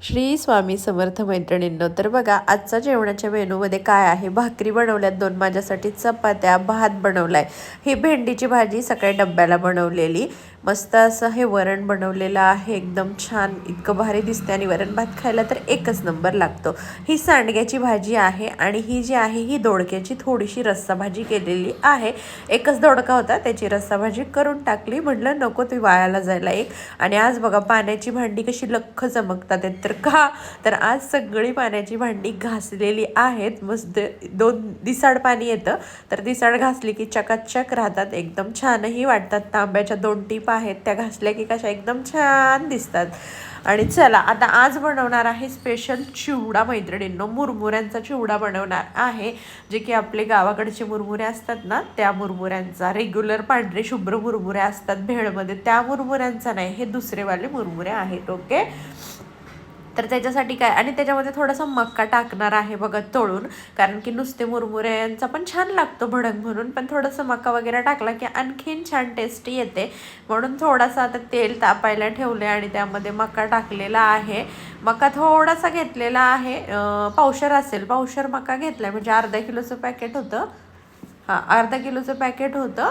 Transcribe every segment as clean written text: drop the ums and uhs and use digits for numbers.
श्री स्वामी समर्थ मैत्रिणींनो, तर बघा आजच्या जेवणाच्या मेनूमध्ये काय आहे. भाकरी बनवल्यात 2, माझ्यासाठी चपात्या, भात बनवलाय, ही भेंडीची भाजी सकाळी डब्याला बनवलेली, मस्त असं हे वरण बनवलेलं आहे, एकदम छान, इतकं भारी दिसते आणि वरण भात खायला तर एकच नंबर लागतो. ही सांडग्याची भाजी आहे आणि ही जी आहे ही दोडक्याची थोडीशी रस्सा भाजी केलेली आहे. एकच दोडका होता, त्याची रस्सा भाजी करून टाकली, म्हटलं नको ती वायाला जायला एक. आणि आज बघा पाण्याची भांडी कशी लख्ख चमकतात आहेत, तर आज सगळी पाण्याची भांडी घासलेली आहेत. मस्त 2 दिसाड पाणी येतं, तर दिसाड घासली की चकाचक राहतात, एकदम छानही वाटतात. तांब्याच्या 2 टीप आहेत, त्या घासल्या की कशा एकदम छान दिसतात. आणि चला आता आज बनवणार आहे स्पेशल चिवडा मैत्रिणींनो, मुरमुऱ्यांचा चिवडा बनवणार आहे. जे की आपले गावाकडचे मुरमुरे असतात ना, त्या मुरमुऱ्यांचा, रेग्युलर पांढरे शुभ्र मुरमुरे असतात भेळमध्ये, त्या मुरमुऱ्यांचा नाही, हे दुसरेवाले मुरमुरे आहेत. ओके, तर त्याच्यासाठी काय, आणि त्याच्यामध्ये थोडासा मक्का टाकणार आहे बघा तळून, कारण की नुसते मुरमुऱ्यांचा पण छान लागतो भडंग म्हणून, पण थोडंसं मक्का वगैरे टाकला की आणखीन छान टेस्टी येते, म्हणून थोडासा आता तेल तापायला ठेवले आणि त्यामध्ये मक्का टाकलेला आहे. मका थोडासा घेतलेला आहे, पावशर असेल, पावशर मका घेतला म्हणजे अर्धा किलोचं पॅकेट होतं, हां अर्धा किलोचं पॅकेट होतं,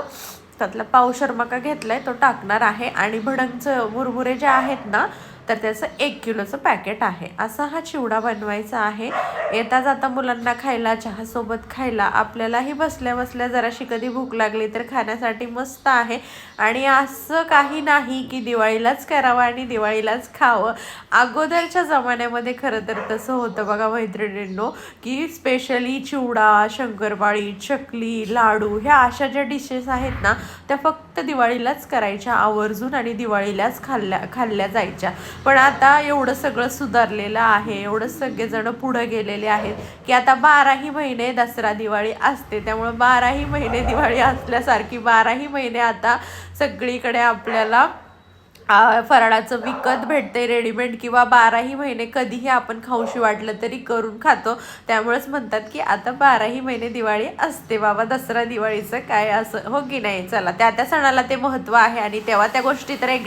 त्यातला पावशर मका घेतलाय, तो टाकणार आहे. आणि भडंगचं मुरमुरे जे आहेत ना, तर त्याचं 1 किलोचं पॅकेट आहे. असा हा चिवडा बनवायचा आहे. येता जाता मुलांना खायला, चहासोबत खायला, आपल्यालाही बसल्या बसल्या जराशी कधी भूक लागली तर खाण्यासाठी मस्त आहे. आणि असं काही नाही की दिवाळीलाच करावं आणि दिवाळीलाच खावं. अगोदरच्या जमान्यामध्ये खरं तर तसं होतं बघा मैत्रिणींनो, की स्पेशली चिवडा, शंकरपाळी, चकली, लाडू, ह्या अशा ज्या डिशेस आहेत ना, त्या फक्त दिवाळीलाच करायच्या आवर्जून आणि दिवाळीलाच खाल्ल्या जायच्या. पण आता एवढं सगळं सुधारलेलं आहे, एवढं सगळेजण पुढे गेलेले आहेत की आता 12ही महिने दसरा दिवाळी असते, त्यामुळे 12ही महिने दिवाळी असल्यासारखी 12ही महिने आता सगळीकडे आपल्याला फराळाचं विकत भेटते रेडीमेड, किंवा 12ही महिने कधीही आपण खाऊशी वाटलं तरी करून खातो. त्यामुळेच म्हणतात की आता 12ही महिने दिवाळी असते बाबा, दसरा दिवाळीचं काय असं, हो की नाही. चला, त्या सणाला ते महत्त्व आहे आणि तेव्हा त्या गोष्टी तर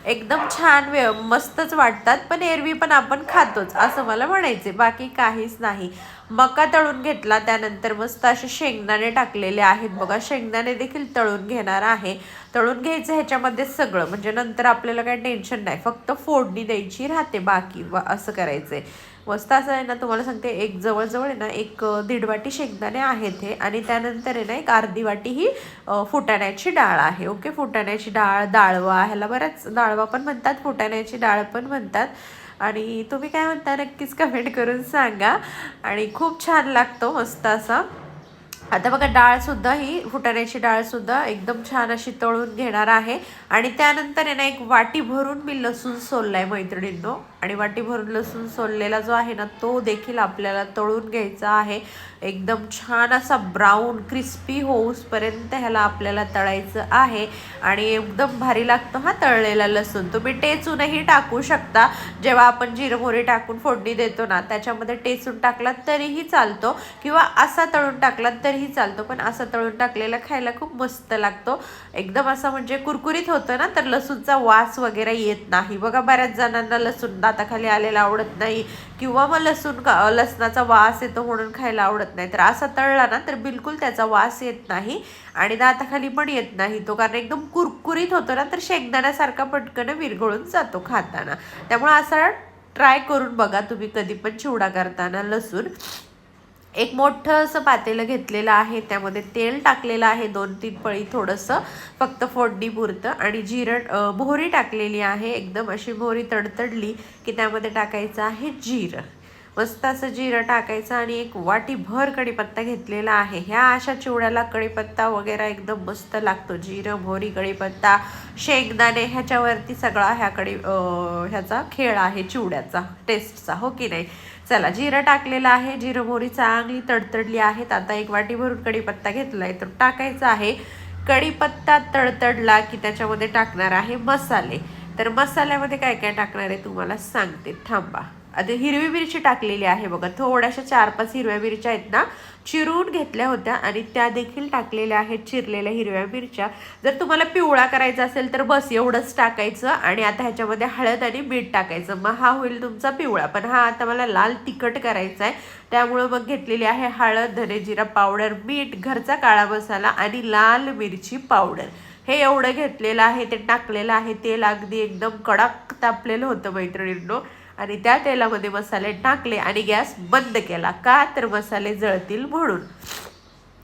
एकदम छान मस्तच वाटतात, पण एरवी पण आपण खातोच असं मला म्हणायचे, बाकी काहीच नाही. मका तळून घेतला, त्यानंतर मस्त असे शेंगदाणे टाकलेले आहेत बघा, शेंगदाणे देखील तळून घेणार आहे. तळून घ्यायचं ह्याच्यामध्ये सगळं, म्हणजे नंतर आपल्याला काही टेन्शन नाही, फक्त फोडणी द्यायची राहते, बाकी असं करायचंय. मस्त असं आहे ना, तुम्हाला सांगते, एक जवळजवळ आहे ना 1-1.5 वाटी शेंगदाणे आहेत हे, आणि त्यानंतर आहे ना 1 अर्धी वाटी ही फुटाण्याची डाळ आहे. ओके, फुटाण्याची डाळ, डाळवा, ह्याला बऱ्याच डाळवा पण म्हणतात, फुटाण्याची डाळ पण म्हणतात. आणि तुम्ही काय म्हणता नक्कीच कमेंट करून सांगा. आणि खूप छान लागतो मस्त असा. आता बघा, डाळसुद्धा ही फुटाण्याची डाळसुद्धा एकदम छान अशी तळून घेणार आहे. आणि त्यानंतर आहे ना 1 वाटी भरून मी लसूण सोललाय मैत्रिणींनो, आणि वाटी भरून लसूण सोललेला जो आहे ना, तो देखील आपल्याला तळून घ्यायचा आहे. एकदम छान असा ब्राऊन क्रिस्पी होऊसपर्यंत ह्याला आपल्याला तळायचं आहे. आणि एकदम भारी लागतो हा तळलेला लसूण. तुम्ही टेचूनही टाकू शकता, जेव्हा आपण जिरं मोहरी टाकून फोडणी देतो ना, त्याच्यामध्ये टेचून टाकलात तरीही चालतो, किंवा असा तळून टाकलात तरीही चालतो, पण असा तळून टाकलेला खायला खूप मस्त लागतो. एकदम असा म्हणजे कुरकुरीत होतं ना, तर लसूणचा वास वगैरे येत नाही बघा. बऱ्याच जणांना लसूण दाताखाली आलेला आवडत नाही, किंवा मग लसणाचा वास येतो म्हणून खायला आवडत नाही, तर असा तळला ना तर बिलकुल त्याचा वास येत नाही आणि दाताखाली पण येत नाही तो, कारण एकदम कुरकुरीत होतो ना, तर शेंगदाण्यासारखा पटकन विरघळून जातो खाताना. त्यामुळे असा ट्राय करून बघा तुम्ही कधी पण चिवडा करताना. लसूण एक मोठं असं पातेलं घेतलेलं आहे, त्यामध्ये तेल टाकलेलं आहे 2-3 पळी, थोडंसं फक्त फोडणी पुरतं. आणि मोहरी टाकलेली आहे, एकदम अशी मोहरी तडतडली की त्यामध्ये टाकायचं आहे जिरं, मस्त असं जिरं टाकायचं. आणि 1 वाटीभर कढीपत्ता घेतलेला आहे. ह्या अशा चिवड्याला कढीपत्ता वगैरे एकदम मस्त लागतो, जिरं, मोहरी, कढीपत्ता, शेंगदाणे, ह्याच्यावरती सगळा ह्याचा खेळ आहे चिवड्याचा, टेस्टचा, हो की नाही. चला, जिरं टाकलेलं आहे, जिरं मोहरी चांगली तडतडली आहेत. आता 1 वाटी भरून कढीपत्ता घेतलाय, तर टाकायचा आहे. कढीपत्ता तडतडला की त्याच्यामध्ये टाकणार आहे मसाले. तर मसाल्यामध्ये काय काय टाकणार आहे तुम्हाला सांगते, थांबा. आता हिरवी मिरची टाकलेली आहे बघा, थोड्याशा 4-5 हिरव्या मिरच्या आहेत ना चिरून घेतल्या होत्या आणि त्या देखील टाकलेल्या आहेत, चिरलेल्या हिरव्या मिरच्या. जर तुम्हाला पिवळा करायचा असेल तर बस एवढंच टाकायचं आणि आता ह्याच्यामध्ये हळद आणि मीठ टाकायचं, मग हा होईल तुमचा पिवळा. पण हा आता मला लाल तिखट करायचा आहे, त्यामुळं मग घेतलेली आहे हळद, धने जिरा पावडर, मीठ, घरचा काळा मसाला आणि लाल मिरची पावडर. हे एवढं घेतलेलं आहे, ते टाकलेलं आहे. तेल अगदी एकदम कडक तापलेलं होतं मैत्रिणींनो आणि त्या तेलामध्ये मसाले टाकले आणि गॅस बंद केला, का तर मसाले जळतील म्हणून.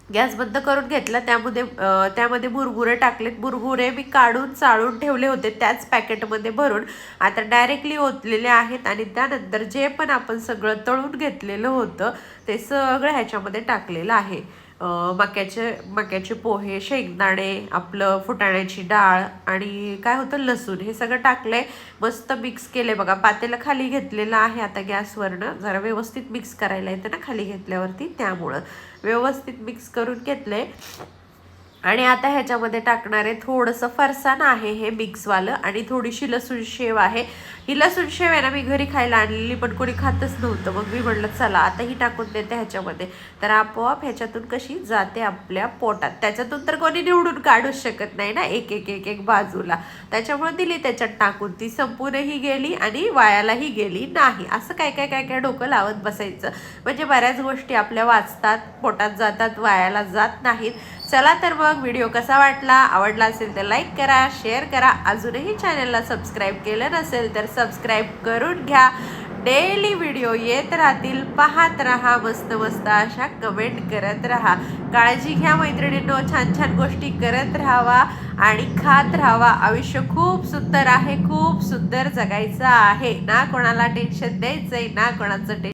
गॅस बंद करून घेतला. त्यामध्ये मुरमुरे टाकलेत. मुरमुरे मी काढून चाळून ठेवले होते त्याच पॅकेटमध्ये भरून, आता डायरेक्टली ओतलेले आहेत आणि त्यानंतर जे पण आपण सगळं तळून घेतलेलं होतं ते सगळं ह्याच्यामध्ये टाकलेलं आहे. मक्याचे पोहे, शेंगदाणे, आपलं फुटाण्याची डाळ आणि काय होतं लसूण, हे सगळं टाकलंय. मस्त मिक्स केलंय बघा. पातेलं खाली घेतलेलं आहे आता गॅसवरनं, जरा व्यवस्थित मिक्स करायला येतं ना खाली घेतल्यावरती, त्यामुळं व्यवस्थित मिक्स करून घेतलंय. आणि आता ह्याच्यामध्ये टाकणार आहे थोडंसं फरसाण आहे हे मिक्सवालं आणि थोडीशी लसूण शेव आहे. ही लसूण शेव आहे ना मी घरी खायला आणलेली, पण कोणी खातच नव्हतं, मग मी म्हटलं चला आता ही टाकून देते ह्याच्यामध्ये, तर आपोआप ह्याच्यातून कशी जाते आपल्या पोटात. त्याच्यातून तर कोणी निवडून काढूच शकत नाही ना एक एक एक एक बाजूला, त्याच्यामुळे दिली त्याच्यात टाकून. ती संपूनही गेली आणि वायालाही गेली नाही. असं काय काय काय काय डोकं लावत बसायचं, म्हणजे बऱ्याच गोष्टी आपल्या वाचतात, पोटात जातात, वायाला जात नाहीत. चला तर मग व्हिडिओ कसा वाटला, आवडला असेल तर लाईक करा, शेअर करा. अजूनही चॅनलला सबस्क्राईब केलं नसेल तर सबस्क्राईब करून घ्या. डेली व्हिडिओ येत राहतील, पाहत राहा, मस्त मस्त अशा कमेंट करत राहा. काळजी घ्या मैत्रिणींनो, छान छान गोष्टी करत राहावा आणि खात राहावा. आयुष्य खूप सुंदर आहे, खूप सुंदर जगायचं आहे. ना कोणाला टेन्शन द्यायचंय, ना कोणाचं